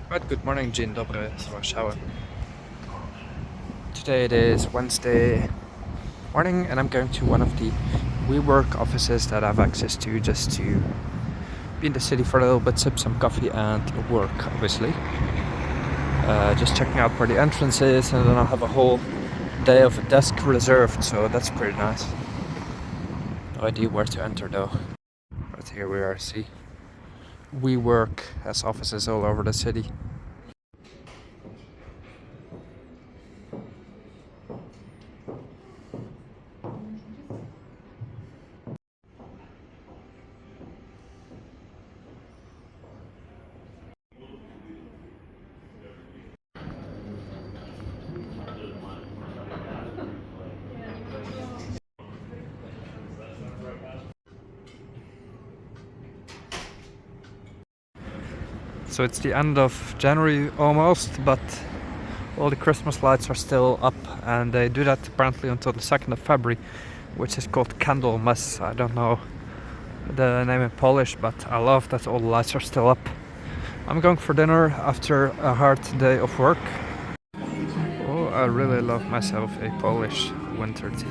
Right, good morning, dzień dobry z Warszawy. Today it is Wednesday morning and I'm going to one of the WeWork offices that I have access to just to be in the city for a little bit, sip some coffee and work, obviously. Just checking out where the entrance is, and then I'll have a whole day of a desk reserved, so that's pretty nice. No idea where to enter though. But here we are, see? WeWork has offices all over the city. So it's the end of January almost, but all the Christmas lights are still up, and they do that apparently until the 2nd of February, which is called Candlemas. I don't know the name in Polish, but I love that all the lights are still up. I'm going for dinner after a hard day of work. Oh, I really love myself a Polish winter tea.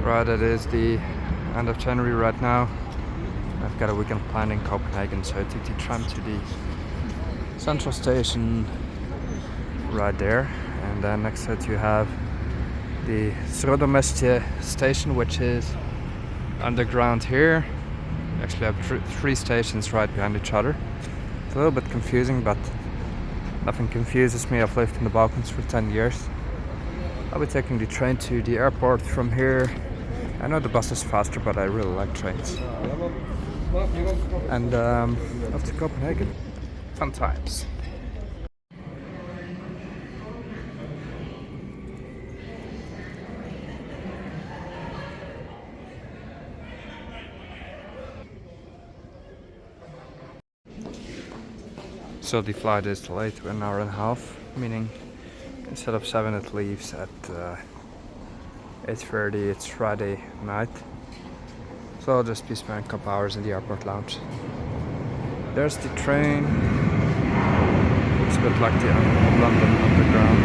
Right, it is the end of January right now. I've got a weekend planned in Copenhagen, so I took the tram to the central station right there, and then next to it you have the Śródmieście station, which is underground here. Actually, I have three stations right behind each other. It's a little bit confusing, but nothing confuses me. I've lived in the Balkans for 10 years. I'll be taking the train to the airport from here. I know the bus is faster, but I really like trains. And off to Copenhagen. Fun times. So the flight is delayed to an hour and a half, meaning instead of 7 it leaves at 8:30. It's Friday night, so I'll just be spending a couple hours in the airport lounge. There's the train. It's a bit like the London Underground.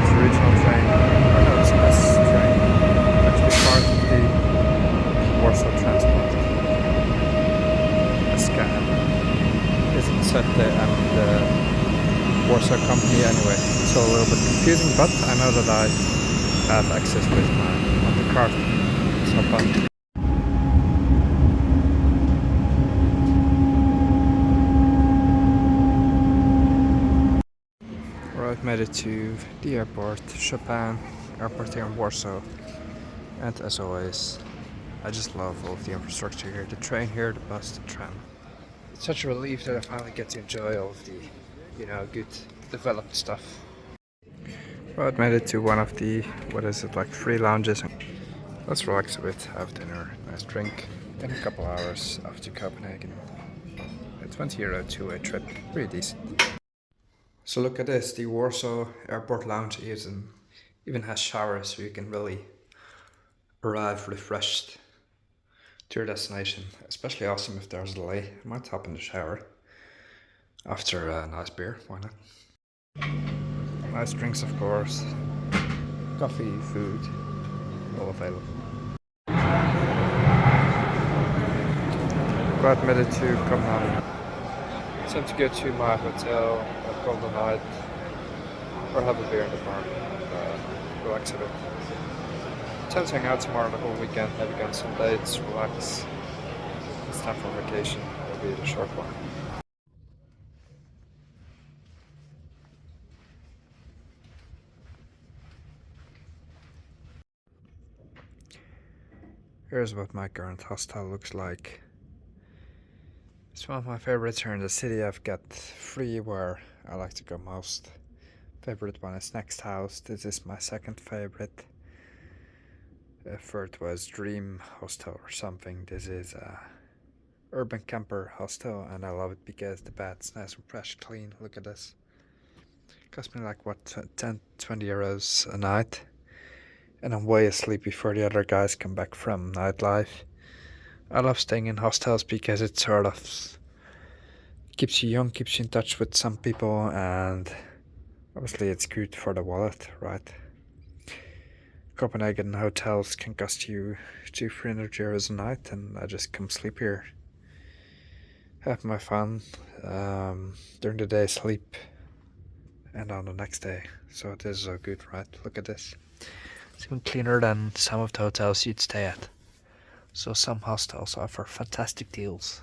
It's a regional train. Oh no, it's an S train. Actually part of the Warsaw transport. A scan isn't set there and the Warsaw company anyway. It's all a little bit confusing, but I know that I have access with the card. So fun. Right, made it to the airport, Chopin airport here in Warsaw. And as always, I just love all of the infrastructure here. The train here, the bus, the tram. It's such a relief that I finally get to enjoy all of the, good developed stuff. Right, made it to one of the, like 3 lounges. Let's relax a bit, have dinner, nice drink. In a couple hours off to Copenhagen. A €20 two-way trip, pretty decent. So look at this, the Warsaw Airport lounge even has showers, so you can really arrive refreshed to your destination. Especially awesome if there's a delay. I might hop in the shower after a nice beer, why not? Nice drinks, of course. Coffee, food, all available. Quite admitted to Copenhagen. Time to go to my hotel, call the night, or have a beer in the park and relax a bit. Time to hang out tomorrow the whole weekend, maybe go on some dates, relax. It's time for vacation, it'll be a short one. Here's what my current hostel looks like. It's one of my favorites here in the city. I've got 3 where I like to go most. Favorite one is Next House. This is my second favorite. Third was Dream Hostel or something. This is a urban camper hostel, and I love it because the bed's nice and fresh, clean. Look at this. Cost me like what, 10-20 euros a night, and I'm way asleep before the other guys come back from nightlife. I love staying in hostels because it sort of keeps you young, keeps you in touch with some people, and obviously it's good for the wallet, right? Copenhagen hotels can cost you 200-300 euros a night, and I just come sleep here, have my fun, during the day sleep, and on the next day. So this is so good, right? Look at this. It's even cleaner than some of the hotels you'd stay at. So some hostels offer fantastic deals.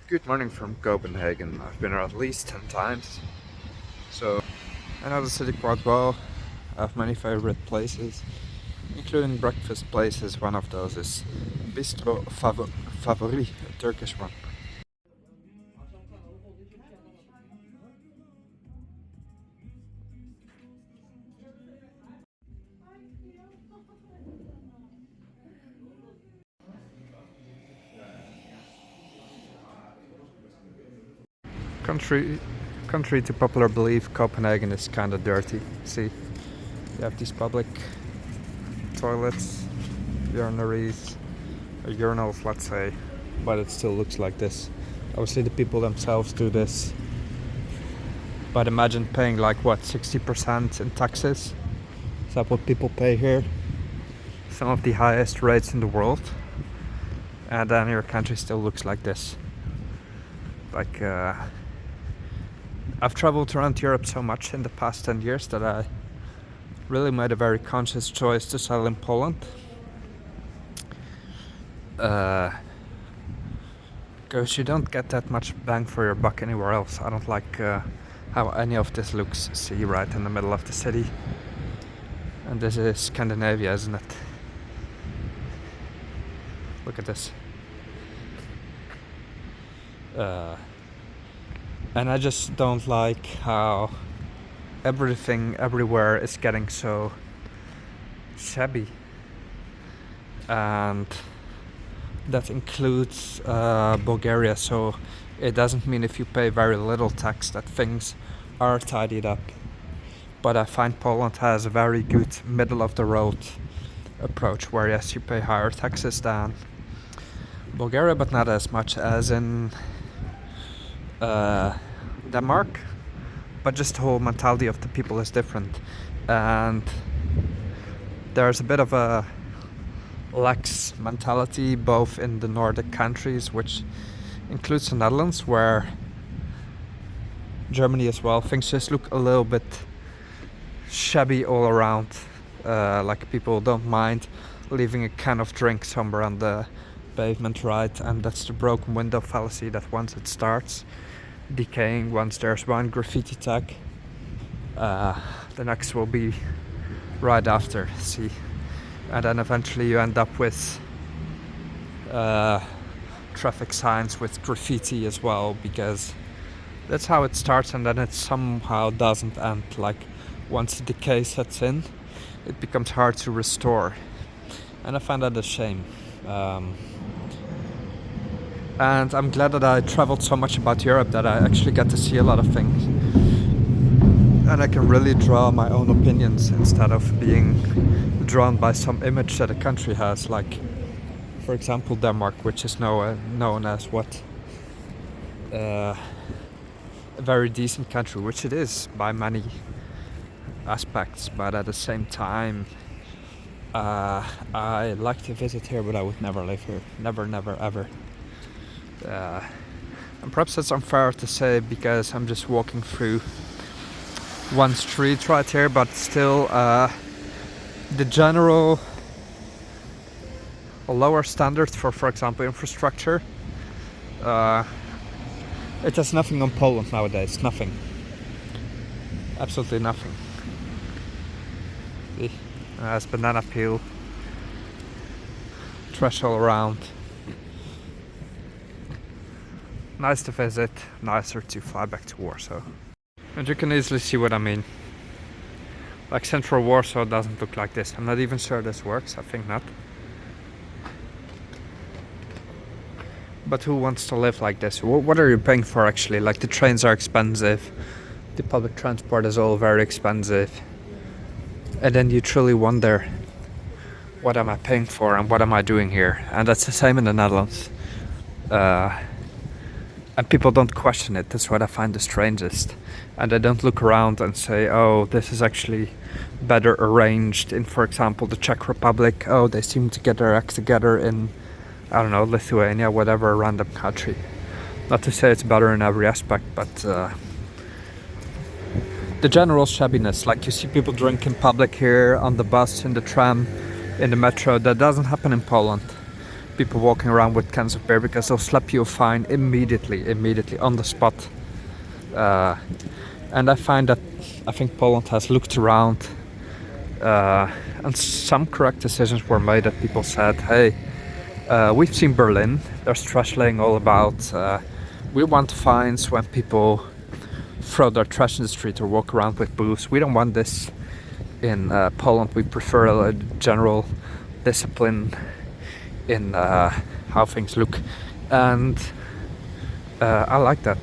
Good morning from Copenhagen. I've been here at least 10 times. So I know the city quite well. I have many favorite places, including breakfast places. One of those is Bistro Favori, a Turkish one. Contrary to popular belief, Copenhagen is kind of dirty. See, you have these public toilets, urinals, let's say, but it still looks like this. Obviously the people themselves do this, but imagine paying like what, 60% in taxes? Is that what people pay here? Some of the highest rates in the world, and then your country still looks like this. Like I've traveled around Europe so much in the past 10 years that I really made a very conscious choice to settle in Poland. Because you don't get that much bang for your buck anywhere else. I don't like how any of this looks. See, right in the middle of the city. And this is Scandinavia, isn't it? Look at this. And I just don't like how everything everywhere is getting so shabby, and that includes Bulgaria. So it doesn't mean if you pay very little tax that things are tidied up, but I find Poland has a very good middle of the road approach, where yes, you pay higher taxes than Bulgaria, but not as much as in Denmark, but just the whole mentality of the people is different, and there's a bit of a lax mentality both in the Nordic countries, which includes the Netherlands, where Germany as well. Things just look a little bit shabby all around, like people don't mind leaving a can of drink somewhere on the pavement, right? And that's the broken window fallacy, that once it starts decaying, once there's one graffiti tag, the next will be right after. See, and then eventually you end up with traffic signs with graffiti as well, because that's how it starts, and then it somehow doesn't end. Like once the decay sets in, it becomes hard to restore, and I find that a shame. And I'm glad that I traveled so much about Europe that I actually get to see a lot of things, and I can really draw my own opinions instead of being drawn by some image that a country has. Like, for example, Denmark, which is known as what, a very decent country, which it is by many aspects, but at the same time, I like to visit here, but I would never live here. Never, ever. And perhaps that's unfair to say because I'm just walking through one street right here, but still, the general lower standards for example, infrastructure, it has nothing on Poland nowadays. Nothing. Absolutely nothing. There's banana peel. trash all around. Nice to visit, nicer to fly back to Warsaw. And you can easily see what I mean. Like central Warsaw doesn't look like this. I'm not even sure this works, I think not. But who wants to live like this? What are you paying for actually? Like the trains are expensive, the public transport is all very expensive. And then you truly wonder, what am I paying for and what am I doing here? And that's the same in the Netherlands. And people don't question it. That's what I find the strangest. And they don't look around and say, oh, this is actually better arranged in, for example, the Czech Republic. Oh, they seem to get their act together in, I don't know, Lithuania, whatever random country. Not to say it's better in every aspect, but the general shabbiness, like you see people drink in public here, on the bus, in the tram, in the metro, that doesn't happen in Poland. People walking around with cans of beer because they'll slap you a fine immediately on the spot. And I think Poland has looked around and some correct decisions were made that people said, hey, we've seen Berlin, there's trash laying all about. We want fines when people throw their trash in the street or walk around with booze. We don't want this in Poland. We prefer a general discipline in how things look, and I like that.